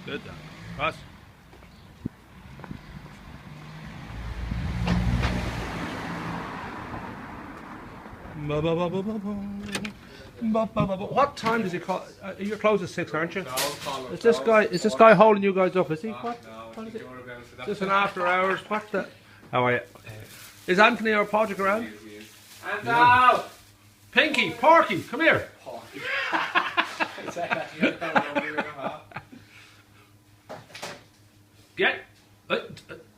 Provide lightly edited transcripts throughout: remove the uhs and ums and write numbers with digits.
Good. Cross. What time does he call? You're closed at 6, aren't you? Is this guy holding you guys up? Is he? What? What is it? Is this an after hours? What the? How are you? Is Anthony or Patrick around? Anthony! Pinky, Porky, come here. Get.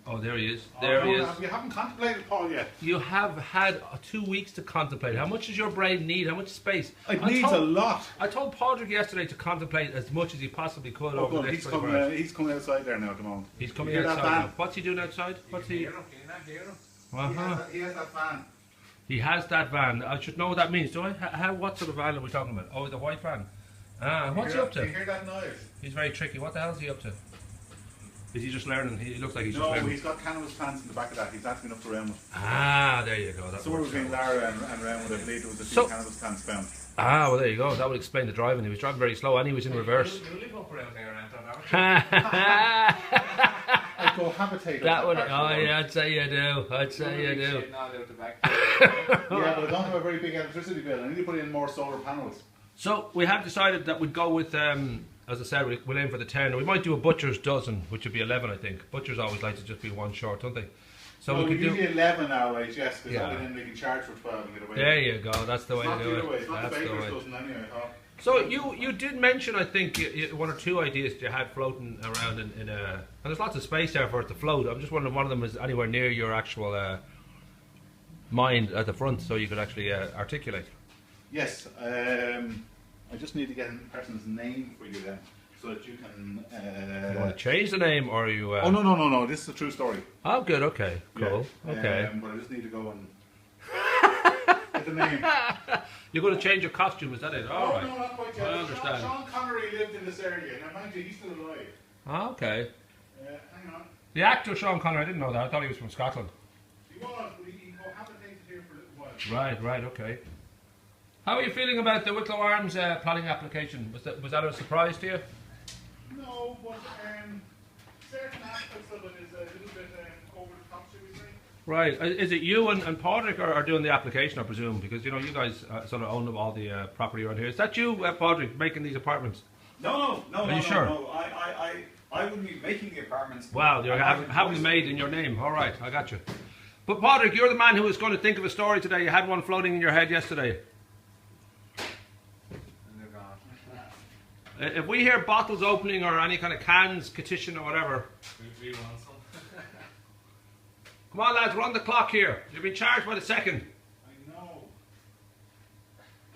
Oh, there he is. There he is. You haven't contemplated Paul yet. You have had 2 weeks to contemplate. How much does your brain need? How much space? It needs a lot. I told Patrick yesterday to contemplate as much as he possibly could over the next 24 hours. He's coming outside there now at the moment. He's coming outside now. What's he doing outside? What's he? He has that van. He has that van. I should know what that means, do I? What sort of van are we talking about? Oh, the white van. Ah, what's he up to? You hear that noise? He's very tricky. What the hell is he up to? Is he just learning? He looks like he's just learning. No, he's got cannabis plants in the back of that. He's asking up to round with. Ah, there you go. That's somewhere between Lara and round with, I believe there was a few cannabis plants found. Ah, well there you go. That would explain the driving. He was driving very slow and he was in reverse. You live up around there, Anton, I'd cohabitate. That would. Oh yeah, I'd say you do. I'd say you do. Yeah, but I don't have a very big electricity bill. I need to put in more solar panels. So we have decided that we'd go with, as I said, we'll aim for the 10. We might do a butcher's dozen, which would be 11, I think. Butchers always like to just be one short, don't they? So well, we could do 11 nowadays, yes, because yeah. only then they can charge for 12 and get away. There you go. That's the way to do it. It's not the baker's dozen anyway. So you did mention, I think, one or two ideas you had floating around in a, and there's lots of space there for it to float. I'm just wondering if one of them is anywhere near your actual mind at the front, so you could actually articulate. Yes. I just need to get a person's name for you then, so that you can. You want to change the name, or are you? Oh no! This is a true story. Oh, good. Okay, cool. Yeah. Okay. But I just need to go and get the name. You're going to change your costume, is that it? All right. No, not quite yet. I understand. Sean Connery lived in this area. Now, mind you, he's still alive. Oh, okay. Hang on. The actor Sean Connery, I didn't know that. I thought he was from Scotland. He was, but he cohabitated here for a little while. Right. Okay. How are you feeling about the Wicklow Arms planning application? Was that a surprise to you? No, but certain aspects of it is a little bit over the top, should we say? Right. Is it you and Padraig are doing the application, I presume? Because, you know, you guys sort of own all the property around here. Is that you, Padraig, making these apartments? No. Are you sure? No. I wouldn't be making the apartments. Wow, you're having made in your name. All right, I got you. But, Padraig, you're the man who was going to think of a story today. You had one floating in your head yesterday. If we hear bottles opening or any kind of cans, petition or whatever. We want some. Come on, lads, we're on the clock here. You've been charged by the second. I know.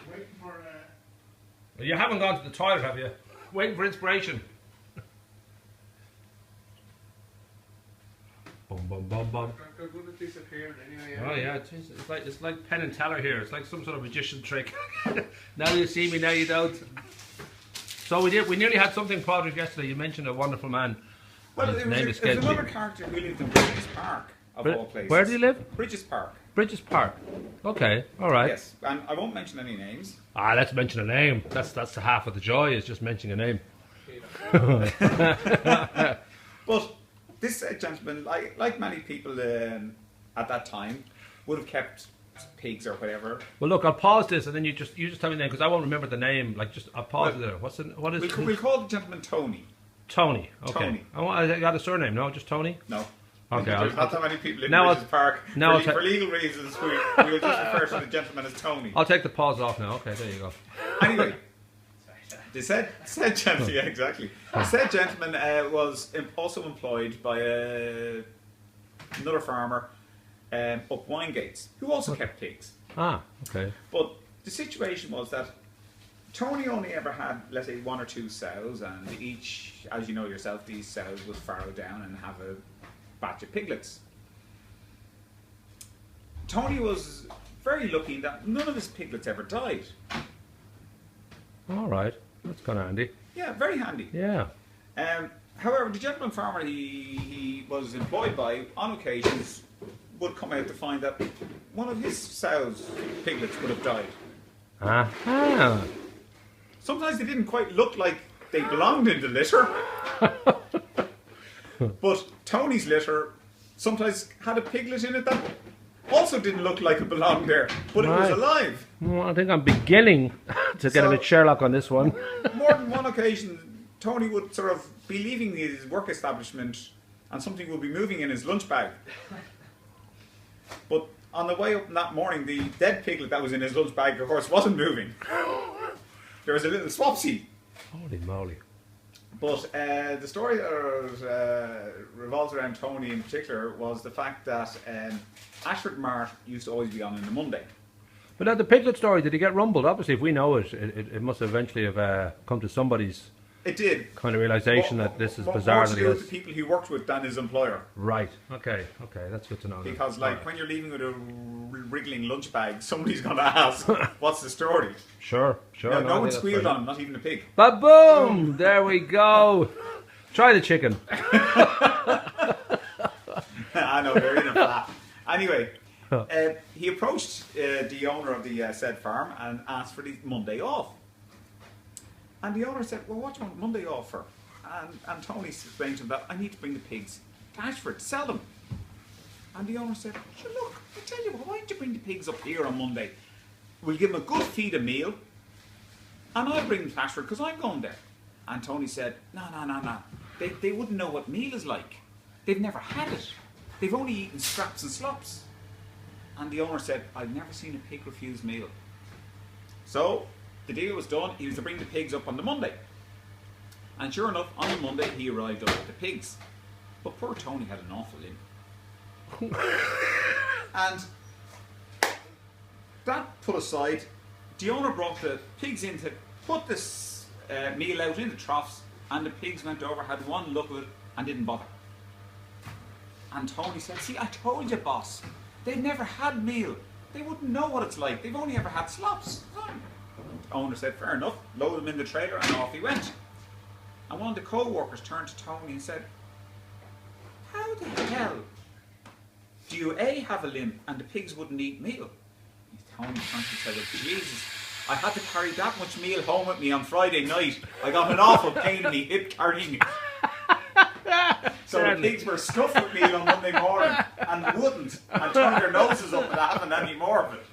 Waiting for. You haven't gone to the toilet, have you? Waiting for inspiration. Bum bum bum bum. They're good at disappearing anyway. Oh yeah, it's like Penn and Teller here. It's like some sort of magician trick. Now you see me, now you don't. So we nearly had something Padraig yesterday. You mentioned a wonderful man. Well, His name there's escapes me. another character who lived in Bridges Park, of all places. Where do you live? Bridges Park. Bridges Park. Okay, all right. Yes, and I won't mention any names. Ah, let's mention a name. That's the half of the joy, is just mentioning a name. But this gentleman, like many people at that time, would have kept pigs or whatever. Well, look, I'll pause this, and then you just tell me the name, because I won't remember the name. Like, just I'll pause it there. What is? We'll call the gentleman Tony. Tony. Okay. Tony. I got a surname. No, just Tony. No. Okay. There's not that many people in now Bridges Park. Now for legal reasons, we'll just refer to the gentleman as Tony. I'll take the pause off now. Okay, there you go. Anyway, the said gentleman, yeah, exactly. The said gentleman was also employed by another farmer up Winegates, who also kept pigs. Ah, okay. But the situation was that Tony only ever had, let's say, 1 or 2 sows, and each, as you know yourself, these sows would farrow down and have a batch of piglets. Tony was very lucky that none of his piglets ever died. All right, that's kind of handy. Yeah, very handy. Yeah. However, the gentleman farmer he was employed by, on occasions, would come out to find that one of his sows' piglets would have died. Ah. Sometimes they didn't quite look like they belonged in the litter. But Tony's litter sometimes had a piglet in it that also didn't look like it belonged there, but it was Right. alive. Well, I think I'm beginning to get a So- bit Sherlock on this one. More than one occasion, Tony would sort of be leaving his work establishment and something would be moving in his lunch bag. But on the way up that morning, the dead piglet that was in his lunch bag, of course, wasn't moving. There was a little swapsy. Holy moly. But the story that revolves around Tony in particular was the fact that Ashford Mart used to always be on a Monday. But now the piglet story, did he get rumbled? Obviously, if we know it, it must eventually have come to somebody's It did. kind of realization that this is More bizarre to that do he with has. the people he worked with than his employer. Right. Okay. That's good to know. then. Because, like, when you're leaving with a wriggling lunch bag, somebody's going to ask, what's the story? Sure. No, I no think one that's squealed fair. on him, not even a pig. Ba-boom! There we go. Try the chicken. I know, they're in a flat. Anyway, he approached the owner of the said farm and asked for the Monday off. And the owner said, well, what do you want Monday off for? And Tony explained to him that I need to bring the pigs to Ashford to sell them. And the owner said, sure, look, I tell you what, why don't you bring the pigs up here on Monday? We'll give them a good feed a meal, and I'll bring them to Ashford because I'm going there. And Tony said, no. They wouldn't know what meal is like. They've never had it. They've only eaten scraps and slops. And the owner said, I've never seen a pig refuse meal. So the deal was done. He was to bring the pigs up on the Monday. And sure enough, on the Monday he arrived up with the pigs. But poor Tony had an awful limp. And that put aside, the owner brought the pigs in to put this meal out in the troughs, and the pigs went over, had one look at it, and didn't bother. And Tony said, see, I told you, boss, they've never had meal. They wouldn't know what it's like. They've only ever had slops. The owner said, fair enough, load them in the trailer, and off he went. And one of the co-workers turned to Tony and said, how the hell do you A, have a limp, and the pigs wouldn't eat meal? Tony turned and said, oh, Jesus, I had to carry that much meal home with me on Friday night. I got an awful pain in my hip carrying it. So the pigs were stuffed with meal on Monday morning and wouldn't, and turned their noses up at having any more of it.